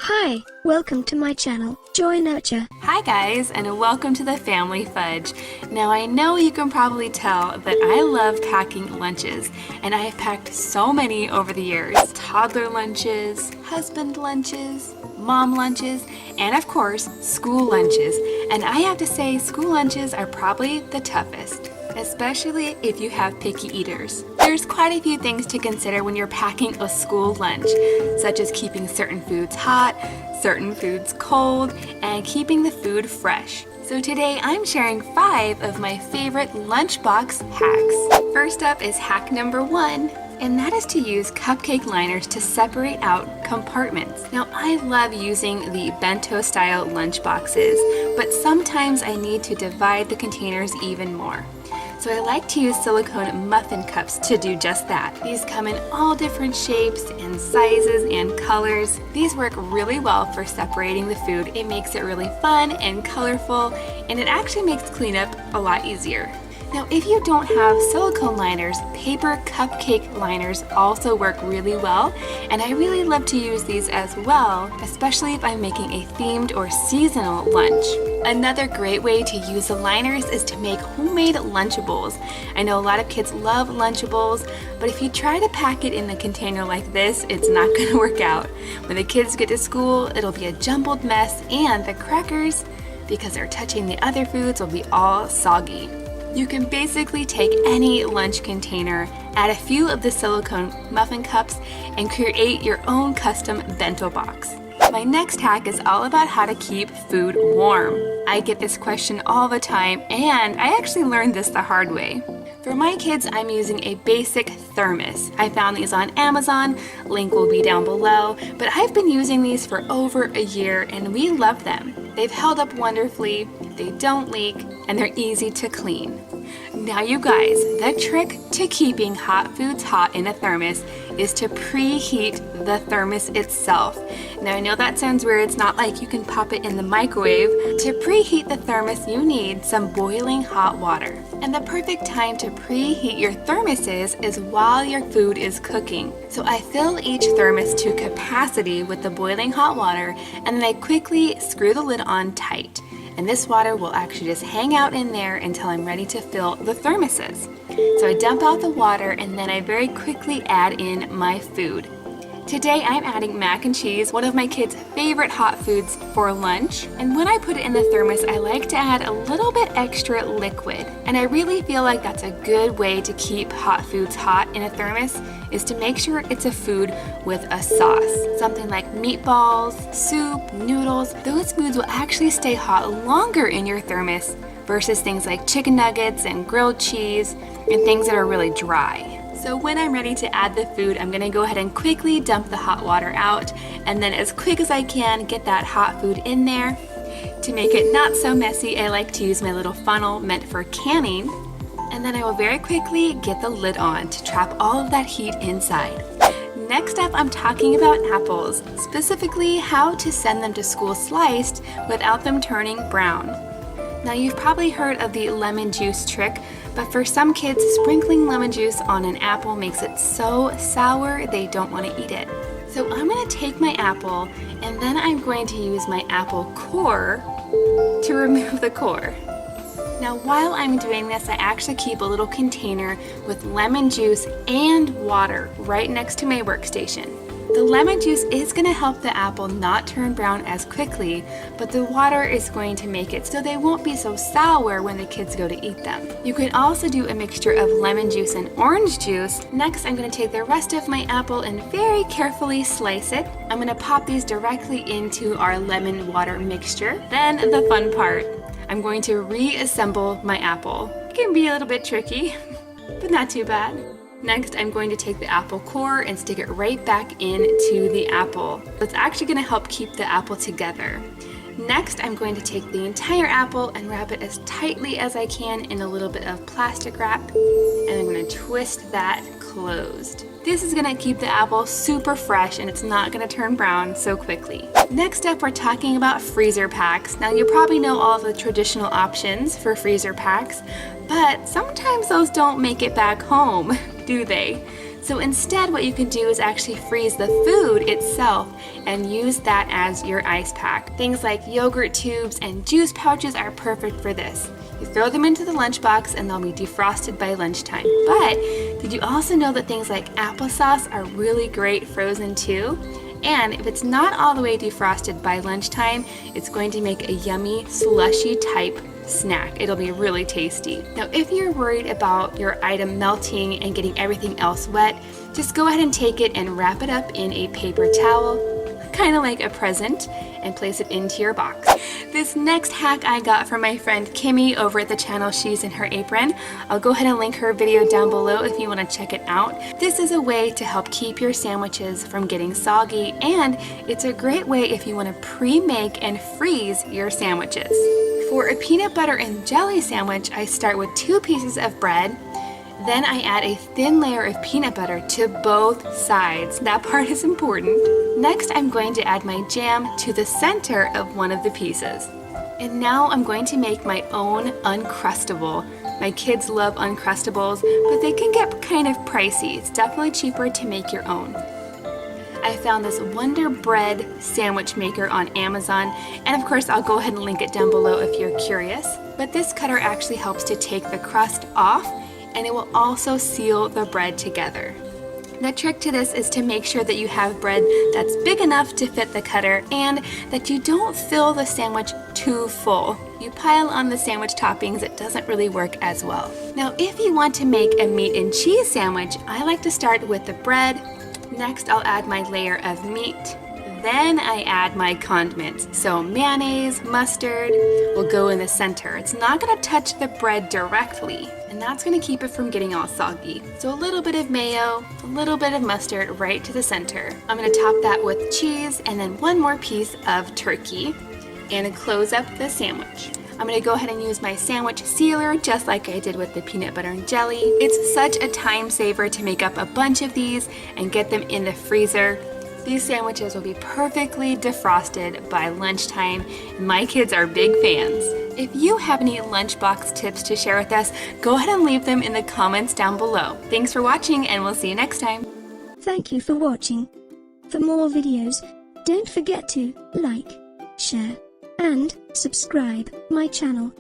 Hi, welcome to my channel, JoyNurture. Hi guys, and welcome to the Family Fudge. Now I know you can probably tell that I love packing lunches, and I have packed so many over the years. Toddler lunches, husband lunches, mom lunches, and of course, school lunches. And I have to say, school lunches are probably the toughest, especially if you have picky eaters. There's quite a few things to consider when you're packing a school lunch, such as keeping certain foods hot, certain foods cold, and keeping the food fresh. So today I'm sharing 5 of my favorite lunchbox hacks. First up is hack number 1, and that is to use cupcake liners to separate out compartments. Now I love using the bento style lunch boxes, but sometimes I need to divide the containers even more. So I like to use silicone muffin cups to do just that. These come in all different shapes and sizes and colors. These work really well for separating the food. It makes it really fun and colorful, and it actually makes cleanup a lot easier. Now, if you don't have silicone liners, paper cupcake liners also work really well, and I really love to use these as well, especially if I'm making a themed or seasonal lunch. Another great way to use the liners is to make homemade Lunchables. I know a lot of kids love Lunchables, but if you try to pack it in a container like this, it's not going to work out. When the kids get to school, it'll be a jumbled mess, and the crackers, because they're touching the other foods, will be all soggy. You can basically take any lunch container, add a few of the silicone muffin cups, and create your own custom bento box. My next hack is all about how to keep food warm. I get this question all the time, and I actually learned this the hard way. For my kids, I'm using a basic thermos. I found these on Amazon, link will be down below, but I've been using these for over a year and we love them. They've held up wonderfully, they don't leak, and they're easy to clean. Now you guys, the trick to keeping hot foods hot in a thermos is to preheat the thermos itself. Now I know that sounds weird, it's not like you can pop it in the microwave. To preheat the thermos, you need some boiling hot water. And the perfect time to preheat your thermoses is while your food is cooking. So I fill each thermos to capacity with the boiling hot water, and then I quickly screw the lid on tight. And this water will actually just hang out in there until I'm ready to fill the thermoses. So I dump out the water and then I very quickly add in my food. Today I'm adding mac and cheese, one of my kids' favorite hot foods for lunch. And when I put it in the thermos, I like to add a little bit extra liquid. And I really feel like that's a good way to keep hot foods hot in a thermos, is to make sure it's a food with a sauce. Something like meatballs, soup, noodles. Those foods will actually stay hot longer in your thermos versus things like chicken nuggets and grilled cheese and things that are really dry. So when I'm ready to add the food, I'm gonna go ahead and quickly dump the hot water out, and then as quick as I can, get that hot food in there. To make it not so messy, I like to use my little funnel meant for canning, and then I will very quickly get the lid on to trap all of that heat inside. Next up, I'm talking about apples, specifically how to send them to school sliced without them turning brown. Now you've probably heard of the lemon juice trick, but for some kids, sprinkling lemon juice on an apple makes it so sour they don't want to eat it. So I'm going to take my apple and then I'm going to use my apple core to remove the core. Now while I'm doing this, I actually keep a little container with lemon juice and water right next to my workstation. The lemon juice is going to help the apple not turn brown as quickly, but the water is going to make it so they won't be so sour when the kids go to eat them. You can also do a mixture of lemon juice and orange juice. Next, I'm going to take the rest of my apple and very carefully slice it. I'm going to pop these directly into our lemon water mixture. Then the fun part, I'm going to reassemble my apple. It can be a little bit tricky, but not too bad. Next, I'm going to take the apple core and stick it right back into the apple. It's actually going to help keep the apple together. Next, I'm going to take the entire apple and wrap it as tightly as I can in a little bit of plastic wrap, and I'm going to twist that closed. This is going to keep the apple super fresh and it's not going to turn brown so quickly. Next up, we're talking about freezer packs. Now you probably know all of the traditional options for freezer packs, but sometimes those don't make it back home, do they? So instead, what you can do is actually freeze the food itself and use that as your ice pack. Things like yogurt tubes and juice pouches are perfect for this. You throw them into the lunchbox and they'll be defrosted by lunchtime. But did you also know that things like applesauce are really great frozen too? And if it's not all the way defrosted by lunchtime, it's going to make a yummy slushy type snack. It'll be really tasty. Now, if you're worried about your item melting and getting everything else wet, just go ahead and take it and wrap it up in a paper towel, kind of like a present, and place it into your box. This next hack I got from my friend Kimmy over at the channel She's in Her Apron. I'll go ahead and link her video down below if you want to check it out. This is a way to help keep your sandwiches from getting soggy, and it's a great way if you want to pre-make and freeze your sandwiches. For a peanut butter and jelly sandwich, I start with 2 pieces of bread. Then I add a thin layer of peanut butter to both sides. That part is important. Next, I'm going to add my jam to the center of one of the pieces. And now I'm going to make my own Uncrustable. My kids love Uncrustables, but they can get kind of pricey. It's definitely cheaper to make your own. I found this Wonder Bread sandwich maker on Amazon, and of course I'll go ahead and link it down below if you're curious. But this cutter actually helps to take the crust off, and it will also seal the bread together. The trick to this is to make sure that you have bread that's big enough to fit the cutter and that you don't fill the sandwich too full. You pile on the sandwich toppings, it doesn't really work as well. Now, if you want to make a meat and cheese sandwich, I like to start with the bread. Next, I'll add my layer of meat. Then I add my condiments. So mayonnaise, mustard will go in the center. It's not going to touch the bread directly, and that's going to keep it from getting all soggy. So a little bit of mayo, a little bit of mustard right to the center. I'm going to top that with cheese and then one more piece of turkey and close up the sandwich. I'm going to go ahead and use my sandwich sealer just like I did with the peanut butter and jelly. It's such a time saver to make up a bunch of these and get them in the freezer. These sandwiches will be perfectly defrosted by lunchtime, and my kids are big fans. If you have any lunchbox tips to share with us, go ahead and leave them in the comments down below. Thanks for watching, and we'll see you next time. Thank you for watching. For more videos, don't forget to like, share, and subscribe my channel.